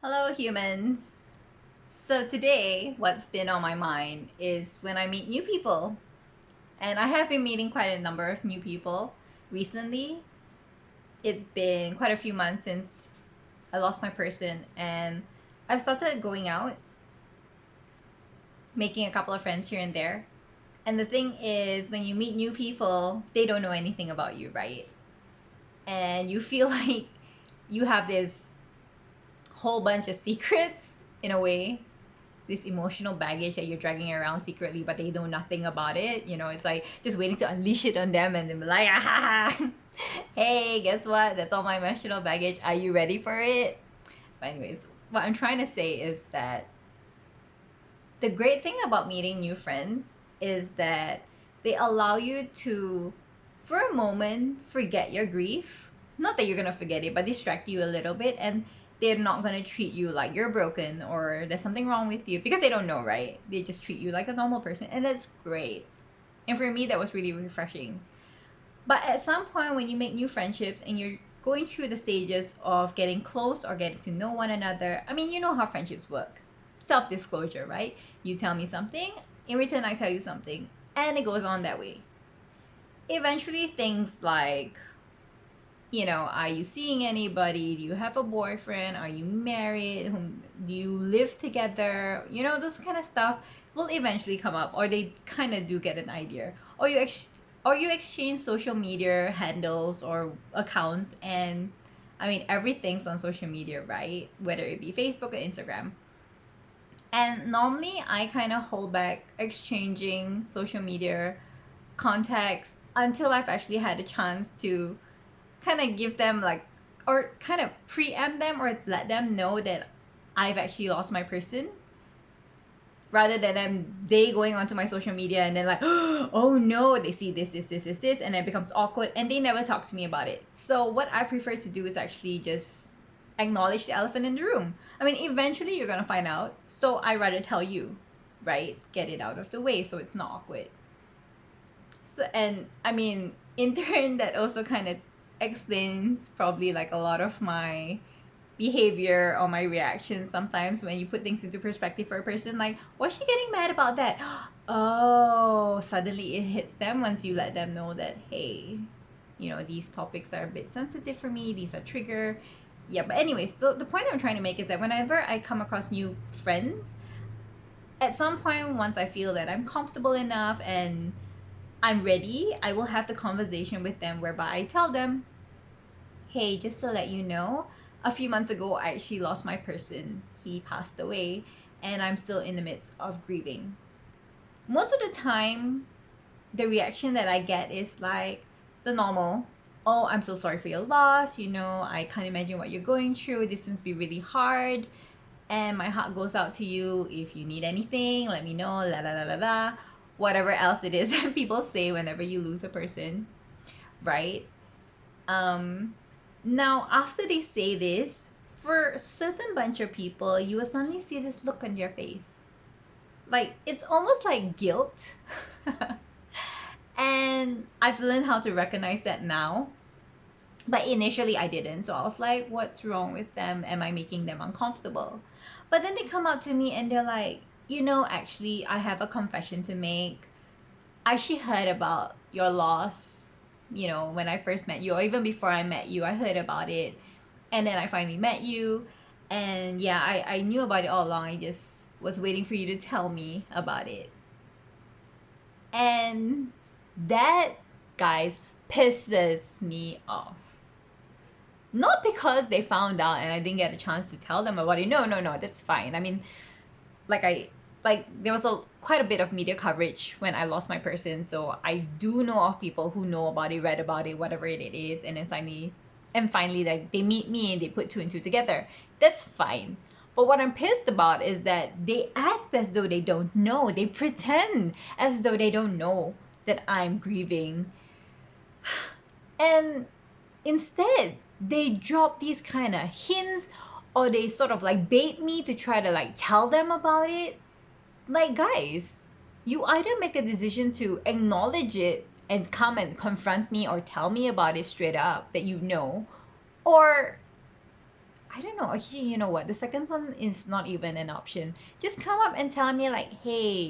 Hello, humans. So, today, what's been on my mind is when I meet new people. And I have been meeting quite a number of new people recently. It's been quite a few months since I lost my person, and I've started going out, making a couple of friends here and there. And the thing is, when you meet new people, they don't know anything about you, right? And you feel like you have this whole bunch of secrets in a way, this emotional baggage that you're dragging around secretly, but they know nothing about it. It's like just waiting to unleash it on them and then be like, ah, hey, guess what? That's all my emotional baggage. Are you ready for it? But anyways, what I'm trying to say is that the great thing about meeting new friends is that they allow you to, for a moment, forget your grief. Not that you're gonna forget it, but distract you a little bit, and they're not gonna treat you like you're broken or there's something wrong with you because they don't know, right? They just treat you like a normal person, and that's great. And for me, that was really refreshing. But at some point, when you make new friendships and you're going through the stages of getting close or getting to know one another, I mean, you know how friendships work. Self disclosure, right? You tell me something, in return, I tell you something, and it goes on that way. Eventually, things like, are you seeing anybody? Do you have a boyfriend? Are you married? Do you live together? Those kind of stuff will eventually come up, or they kind of do get an idea. Or you exchange social media handles or accounts, and I mean everything's on social media, right? Whether it be Facebook or Instagram. And normally I kind of hold back exchanging social media contacts until I've actually had a chance to kind of give them like, or kind of preempt them or let them know that I've actually lost my person, rather than they going onto my social media and then like, oh no, they see this, and it becomes awkward and they never talk to me about it. So what I prefer to do is actually just acknowledge the elephant in the room. I mean, eventually you're gonna find out, so I rather tell you, right? Get it out of the way so it's not awkward. So, and I mean, in turn, that also kind of explains probably like a lot of my behavior or my reactions sometimes when you put things into perspective for a person. Like, what's she getting mad about that? Oh, suddenly it hits them once you let them know that, hey, these topics are a bit sensitive for me, these are trigger. Yeah, but anyways, the point I'm trying to make is that whenever I come across new friends, at some point, once I feel that I'm comfortable enough and I'm ready, I will have the conversation with them whereby I tell them, hey, just to let you know, a few months ago, I actually lost my person. He passed away, and I'm still in the midst of grieving. Most of the time, the reaction that I get is like the normal, oh, I'm so sorry for your loss. I can't imagine what you're going through. This must be really hard. And my heart goes out to you. If you need anything, let me know. La la la la la. Whatever else it is that people say whenever you lose a person, right? Now, after they say this, for a certain bunch of people, you will suddenly see this look on their face. Like, it's almost like guilt. And I've learned how to recognize that now. But initially, I didn't. So I was like, what's wrong with them? Am I making them uncomfortable? But then they come up to me and they're like, actually, I have a confession to make. I actually heard about your loss, when I first met you, or even before I met you, I heard about it. And then I finally met you. And yeah, I knew about it all along. I just was waiting for you to tell me about it. And that, guys, pisses me off. Not because they found out and I didn't get a chance to tell them about it. No, that's fine. I mean, there was quite a bit of media coverage when I lost my person, so I do know of people who know about it, read about it, whatever it is, and then finally like they meet me and they put two and two together. That's fine. But what I'm pissed about is that they act as though they don't know. They pretend as though they don't know that I'm grieving. And instead, they drop these kind of hints, or they sort of like bait me to try to like tell them about it. Like, guys, you either make a decision to acknowledge it and come and confront me or tell me about it straight up that or I don't know. Actually, you know what? The second one is not even an option. Just come up and tell me like, hey,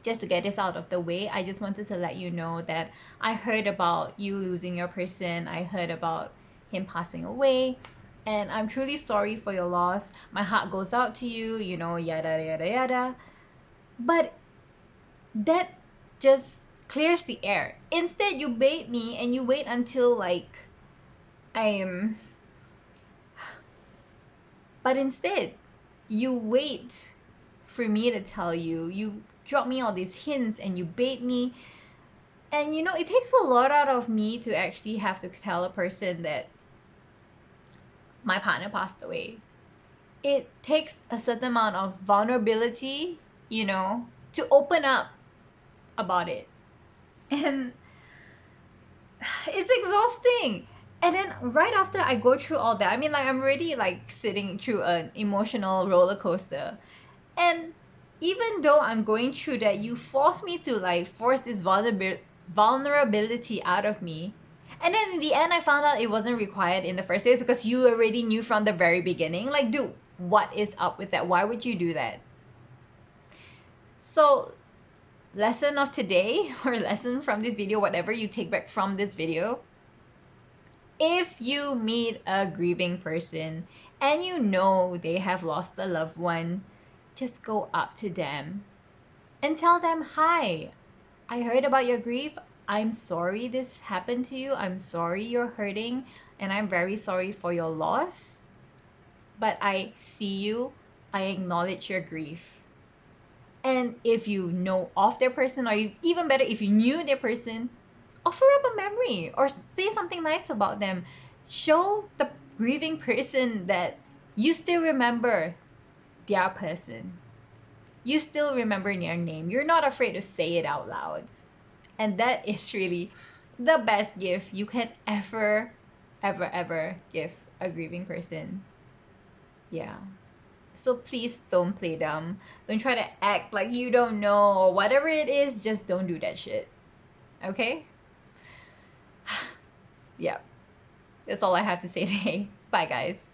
just to get this out of the way, I just wanted to let you know that I heard about you losing your person. I heard about him passing away. And I'm truly sorry for your loss. My heart goes out to you, yada, yada, yada. But that just clears the air. Instead, you bait me and you wait until like I'm. But instead, you wait for me to tell you. You drop me all these hints and you bait me. And it takes a lot out of me to actually have to tell a person that my partner passed away. It takes a certain amount of vulnerability, to open up about it. And it's exhausting. And then right after I go through all that, I mean, like, I'm already like sitting through an emotional roller coaster. And even though I'm going through that, you force me to like force this vulnerability out of me. And then in the end, I found out it wasn't required in the first place because you already knew from the very beginning. Like, dude, what is up with that? Why would you do that? So, lesson of today, or lesson from this video, whatever you take back from this video, if you meet a grieving person and you know they have lost a loved one, just go up to them and tell them, hi, I heard about your grief. I'm sorry this happened to you. I'm sorry you're hurting. And I'm very sorry for your loss. But I see you. I acknowledge your grief. And if you know of their person, or even better, if you knew their person, offer up a memory or say something nice about them. Show the grieving person that you still remember their person. You still remember their name. You're not afraid to say it out loud. And that is really the best gift you can ever give a grieving person. Yeah. So please don't play dumb. Don't try to act like you don't know or whatever it is. Just don't do that shit. Okay? Yeah. That's all I have to say today. Bye, guys.